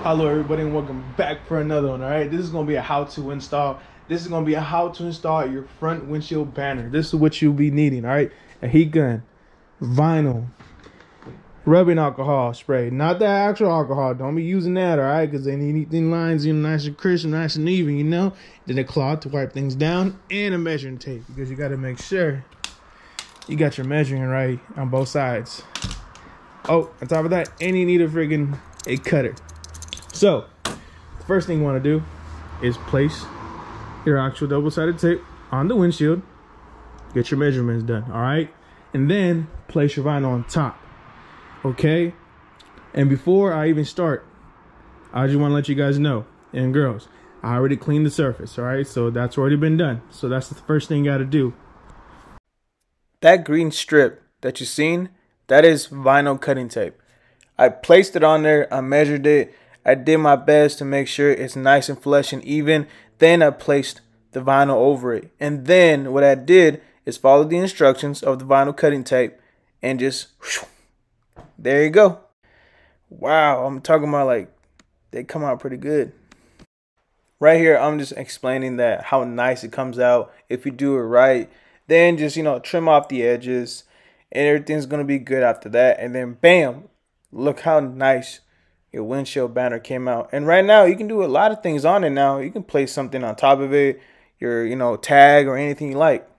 Hello everybody and welcome back for another one. Alright, this is going to be a how-to install. This is going to be a how to install your front windshield banner. This is what you'll be needing. Alright, a heat gun, vinyl, rubbing alcohol spray, not the actual alcohol. Don't be using that, alright, because they need thin lines, nice and crisp and nice and even, Then a cloth to wipe things down, and a measuring tape, because you got to make sure you got your measuring right on both sides. Oh, on top of that, and you need a cutter. So, the first thing you want to do is place your actual double-sided tape on the windshield. Get your measurements done, all right? And then place your vinyl on top, okay? And before I even start, I just want to let you guys know, and girls, I already cleaned the surface, all right? So that's already been done. So that's the first thing you got to do. That green strip that you've seen, that is vinyl cutting tape. I placed it on there, I measured it, I did my best to make sure it's nice and flush and even. Then I placed the vinyl over it. And then what I did is follow the instructions of the vinyl cutting tape and just, whoosh, there you go. Wow, I'm talking about like, they come out pretty good. Right here, I'm just explaining that how nice it comes out if you do it right. Then just, trim off the edges and everything's going to be good after that. And then bam, look how nice your windshield banner came out. And right now you can do a lot of things on it now. You can place something on top of it, your tag or anything you like.